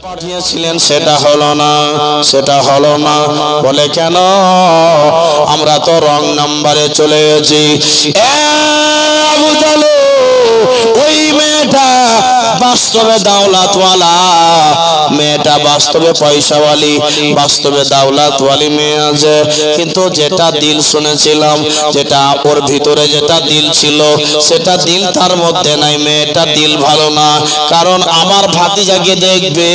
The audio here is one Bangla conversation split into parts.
পাঠিয়েছিলেন সেটা হলো না, সেটা হলো না। বলে কেন? আমরা তো রং নাম্বারে চলে গেছি। আবু তালেব ওই মেয়েটা বাস্তবে দাওলাতওয়ালা, মেয়েটা বাস্তবে পয়সাওয়ালি, বাস্তবে দাওলাতওয়ালি মেয়ে আছে, কিন্তু যেটা দিল শুনেছিলাম, যেটা ওর ভিতরে যেটা দিল ছিল সেটা দিল তার মধ্যে নাই। মেয়েটা দিল ভালো না, কারণ আমার ভাতিজাকে দেখবে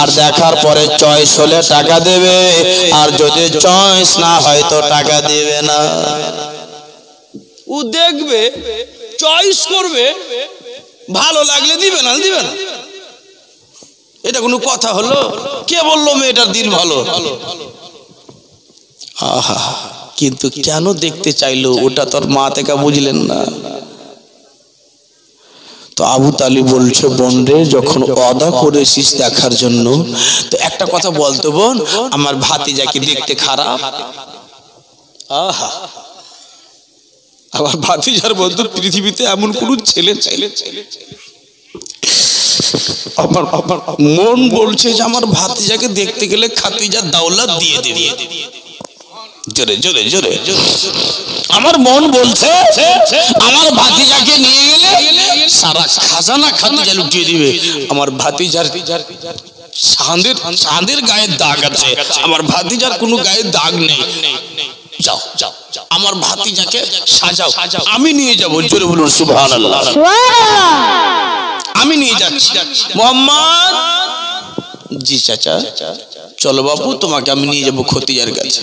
আর দেখার পরে চয়েস হলে টাকা দেবে, আর যদি চয়েস না হয় তো টাকা দেবে না। ও দেখবে, চয়েস করবে, ভালো লাগলে দিবে না, দিবে না। এটা কোনো কথা হলো? কে বললো মেয়েটার দিল ভালো? আহা, কিন্তু কেন দেখতে চাইলো ওটা তোর মা থেকে বুঝলেন না। তো আবু তালিব বলছে, বোন রে, যখন ওয়াদা করেছিস দেখার জন্য, তো একটা কথা বলতো বোন, আমার ভাতিজাকে দেখতে খারাপ? আহা, আমার ভাতিজার বন্ধু পৃথিবীতে এমন কোন ছেলে ছেলে আমার মন বলছে যে আমার ভাতিজাকে দেখতে গেলে খাতিজার দাওলাত দিয়ে দেবে। জোরে জোরে জোরে আমার মন বলছে আমার ভাতিজাকে নিয়ে গেলে সারা খাজানা খাতিজা লুটিয়ে দিবে। আমার ভাতিজার চাঁদের গায়ে দাগ আছে, আমার ভাতিজার কোনো গায়ে দাগ নেই। যাও যাও, আমার ভাতিজাকে সাজাও, আমি নিয়ে যাবো। জোরে বলুন সুবহানাল্লাহ। আমি নিয়ে যাচ্ছি। মোহাম্মদ, জি চাচা, চলো বাবু, তোমাকে আমি নিয়ে যাবো খতিজার কাছে।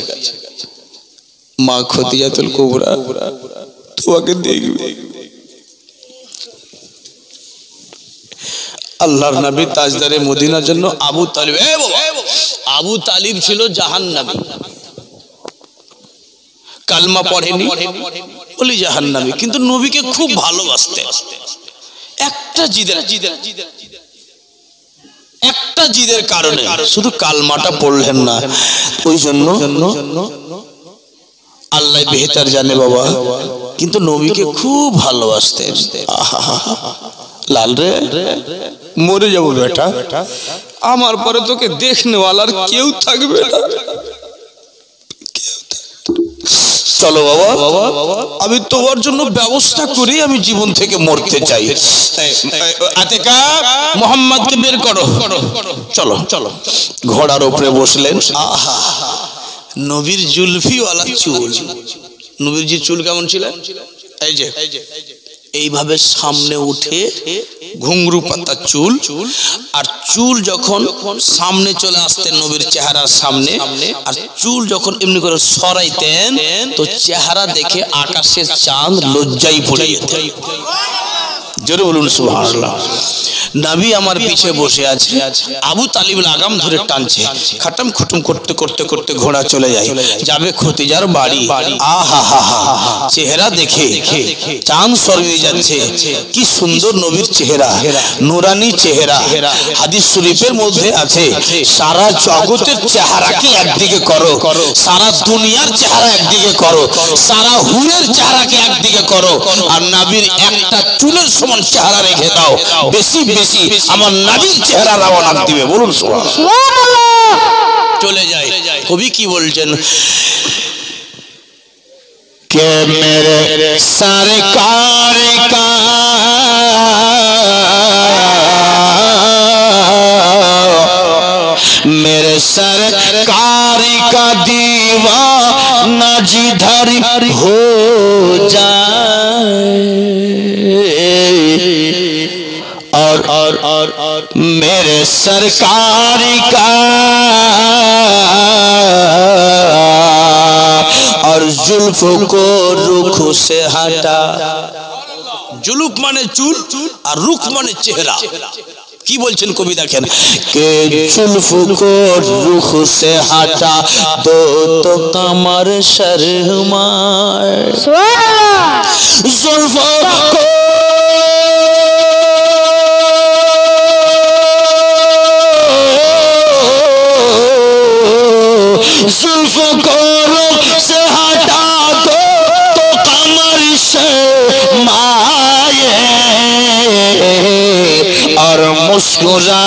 মা খতিজাতুল কুবরা তোমাকে দেখবে। আল্লাহর নবী তাজদারে মদিনার জন্য আবু তালিব, আবু তালিব ছিল জাহান্নামী, কালমা পড়েনি, বলি জাহান্নামী, কিন্তু নবীকে খুব ভালোবাসতেন। একটা জিদের কারণে শুধু কালমাটা পড়লেন না, ওই জন্য আল্লাহ বেহতার জানে বাবা, কিন্তু নবীকে খুব ভালোবাসতেন। লাল রে, মরে যাবো বেটা, আমার পরে তোকে দেখনেওয়ালার কেউ থাকবে না। চলো বাবা, আমি তোমার জন্য ব্যবস্থা করি, আমি জীবন থেকে মরতে চাই। আতেকা, মোহাম্মদকে বের করো। চলো চলো। ঘোড়ার উপরে বসলেন। আহা, নবীর জুলফিওয়ালা চুল। নবীর যে চুল কেমন ছিল, এই যে এইভাবে সামনে উঠে ঘুংরু পাতা চুল, আর চুল যখন সামনে চলে আসতেন নবীর চেহারার সামনে, আর চুল যখন এমনি করে সরাইতেন তো চেহারা দেখে আকাশের চাঁদ লজ্জায় পড়ে যেত। জোরে বলুন সুবহানাল্লাহ। নবী আমার পিছে বসে আছে, আবু তালিব লাগাম ধরে টানছে, খাটাম খুটুম করতে করতে করতে ঘোড়া চলে যায়, যাবে খতিজার বাড়ি। আহা হা হা, চেহারা দেখে চাঁদ সরিয়ে যাচ্ছে। কি সুন্দর নবীর চেহারা, নুরানি চেহারা। হাদিস শরীফের মধ্যে আছে, সারা জগতের চেহারাকে একদিকে করো, সারা দুনিয়ার চেহারা একদিকে করো, সারা হুরের চেহারাকে একদিকে করো, আর নবীর একটা চুলের সমান চেহারা রেখে দাও, বেশি বেশি আমার নবীর চেহারা রওনা দিবে। বলুন সুবহানাল্লাহ। চলে যায়। কবি কি বলছেন, কে মেরে সরকার কা मेरे सरकार का दीवाना जिधर हो जाए, और मेरे सरकार का और जुल्फ को रुख से हटा। जुल्फ माने चूल और रुख माने चेहरा। কি বলছেন কবি দেখেন, কে जुल्फ को रुख से हटा दो तो कमर शर्माए, जुल्फ को जुल्फ को रुख से हटा दो तो कमर शर्माए, और मुस्कुरा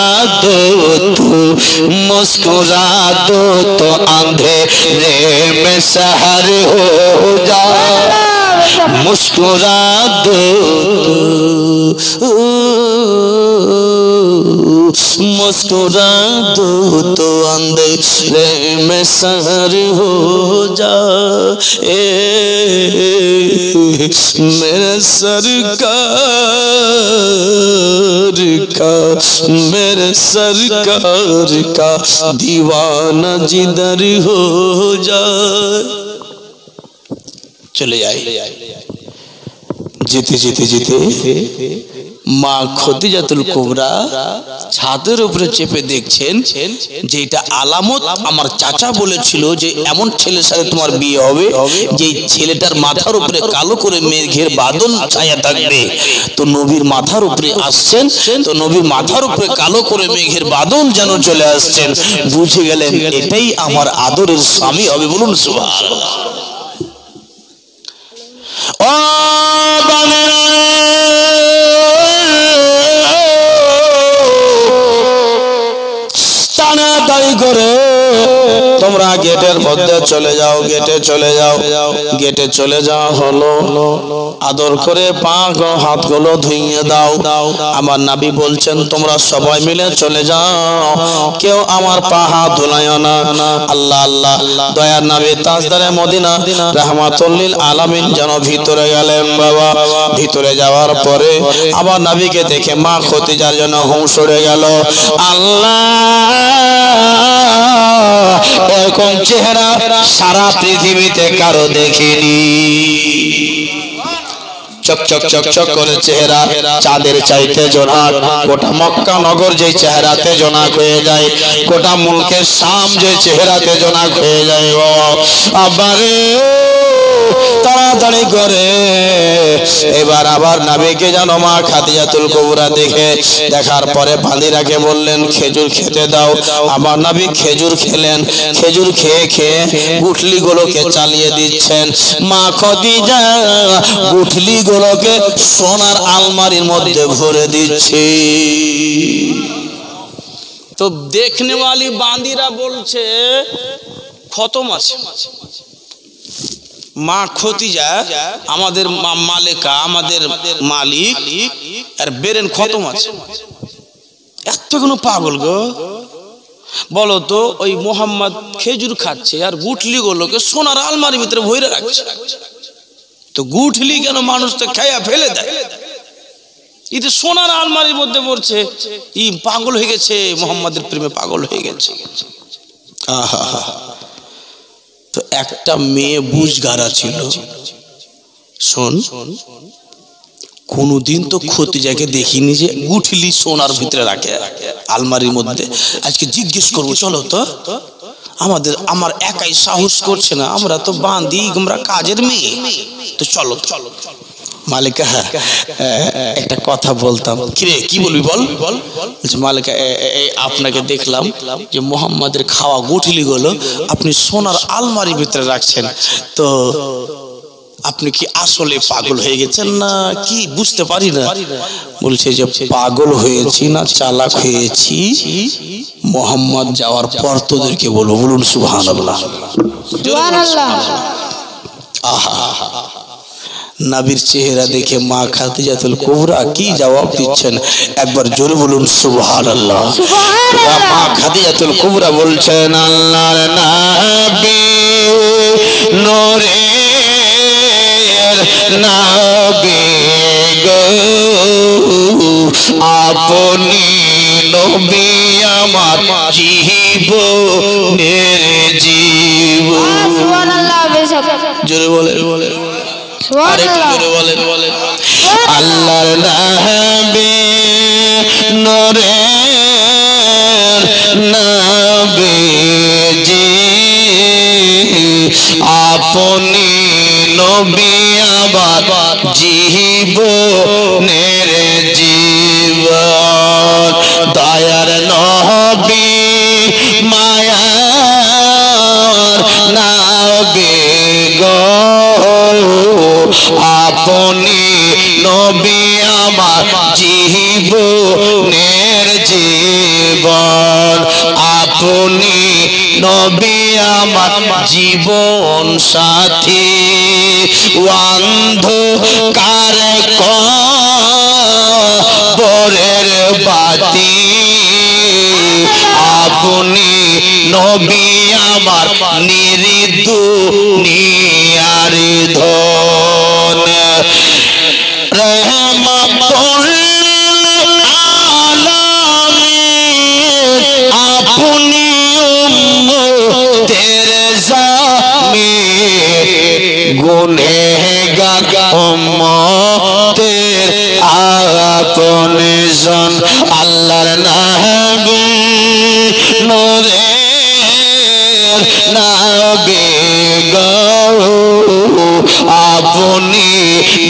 दो तो अंधेरे में सहर हो जाए मुस्कुरा दो मुस्कुरा दो तो अंधेरे में सहर हो जाए मेरे सरकार का दीवाना जिधर हो जाए चले जाए যেতে যেতে যেতে মা খদিজাতুল কুবরা ছাদের উপরে চেপে দেখছেন যে এটা আলামত আমার চাচা বলেছিল যে এমন ছেলের সাথে তোমার বিয়ে হবে যে ছেলেটার মাথার উপরে কালো করে মেঘের বাদল ছায়া থাকবে তো নবীর মাথার উপরে আসছেন তো নবীর মাথার উপরে কালো করে মেঘের বাদল যেন চলে আসছেন বুঝে গেলেন এটাই আমার আদরের স্বামী হবে বলুন সুবহানাল্লাহ ও বাংলা টানা দাই করে তোমরা গেটের মধ্যে চলে যাও গেটে চলে যাও হলো আদর করে পা হাতগুলো ধুইয়ে দাও আমার নবী বলছেন তোমরা সবাই মিলে চলে যাও কেউ আমার পা হাত ধুলায় না আল্লাহ আল্লাহ দয়ার নবী তাজদারে মদিনা রাহমাতুল লিল আলামিন যেন ভিতরে গেলেন বাবা ভিতরে যাওয়ার পরে আমার নবীকে দেখে মা খদিজার জন্য হুঁশ উড়ে গেল আল্লাহ এরকম চেহারা সারা পৃথিবীতে কারো দেখিনি চক চক চক চক করে চেহারা চাঁদের চাইতে জোনাক গোটা মক্কা নগর যে চেহারাতে জোনাক হয়ে যায় গোটা মুলকের শাম যে চেহারাতে জোনাক হয়ে যায় আবারে তাড়াতাড়ি করে এবার আবার নবীকে জানো মা খাদিজাতুল কুবরা দেখার পরে বাঁদিরাকে বললেন খেজুর খেতে দাও আমার নবী খেজুর খেলেন খেজুর খেয়ে খেয়ে গুঠলিগুলোকে চালিয়ে দিচ্ছেন মা খাদিজা গুঠলিগুলোকে সোনার আলমারির মধ্যে ভরে দিচ্ছে তো দেখনে वाली বাঁদিরা বলছে খতম আছে মা খদিজা আমাদের মালিকা আমাদের মালিক আর বেরেন খতম আছে এত কোনো পাগল গো বলো তো ওই মোহাম্মদ খেজুর খাচ্ছে আর গুঠলি গুলোকে সোনার আলমারির ভিতরে ভরে রাখছে তো গুঠলি কেন মানুষ তো খায়া ফেলে দেয় এই যে সোনার আলমারির মধ্যে পড়ছে ই পাগল হয়ে গেছে মোহাম্মদের প্রেমে পাগল হয়ে গেছে আহা তো একটা মেয়ে বুঝগারা ছিল শোন কোনদিন তো খদিজাকে দেখিনি যে গুঠলি সোনার ভিতরে রাখে আলমারির মধ্যে আজকে জিজ্ঞেস করবো চলো তো আমার একাই সাহস করছে না আমরা তো বাঁধি আমরা কাজের মেয়ে তো চলো মালিকা একটা কথা বলতাম কিরে কি বলবি বল বলছে মালিকা আপনাকে দেখলাম যে মোহাম্মদের খাওয়া গুঠলি গুলো আপনি সোনার আলমারির ভিতরে রাখছেন তো আপনি কি আসলে পাগল হয়ে গেছেন না কি বুঝতে পারি না বলছে যে পাগল হয়েছি না চালাক হয়েছি মোহাম্মদ যাওয়ার পর তোদেরকে বলবো বলুন সুবহানাল্লাহ সুবহানাল্লাহ আহা নবীর চেহারা দেখে মা খাদিজাতুল কুবরা কি জবাব দিচ্ছেন একবার জোরে বলুন সুবহানাল্লাহ সুবহানাল্লাহ মা খাদিজাতুল কুবরা বলছেন আল্লাহর নবী নূরে নবী গো আপনি নবী আমার জীবনের জীবন সুবহানাল্লাহ জোরে বলে আল্লাহর নবী নূরে নবীজি আপনি নবী আমার জীবনের জীবন দয়ার নবী মায়ার নবী গো আপনি নবী আমার জীবনের জীবন আপনি নবী আমার জীবন সাথী অন্ধকার কবরের বাতি আপনি নবী আমার নির্দুনিয়ার ধন রহমতুল আলামিন আপনি উম্মতের জামিন গুনেহগার উম্মতের আপনজন আল্লাহর নবী নূরে নবী গো আপনি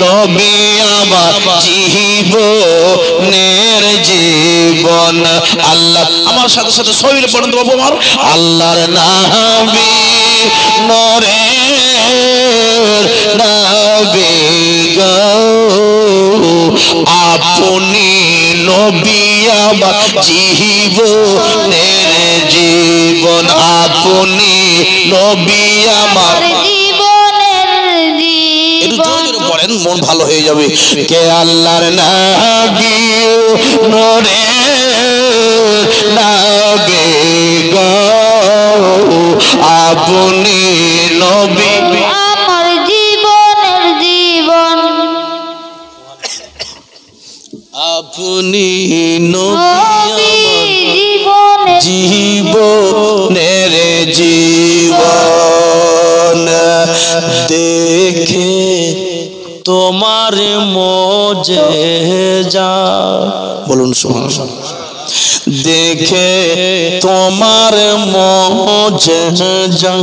নবী আমার জীবনের জীবন আল্লাহ আমার সাথে সাথে শরীরে পড়েন বাবু আমার আল্লাহর নবী নূরে নবী গো আপনি নবী আমার জীবনের জীবন আপনি নবী আমার একটু জোরে জোরে পড়েন মন ভালো হয়ে যাবে কে আল্লাহর নবী নূরে নবী গো আপনি নবী আমার জীবনের জীবন আপনি নবী জীবনের জীবনের জীবন দেখে তোমার মুজিজা বলুন সুবহানাল্লাহ দেখে তোমার মুজিজা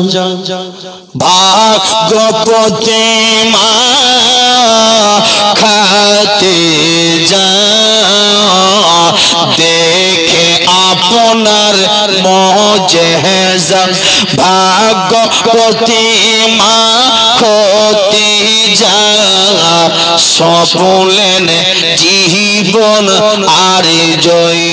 ভাগ্যপতি মা খাতে যা দেখে আপনার মুজিজা ভাগ্যপতি মা খতি যা সপলেন জীবন আর জয়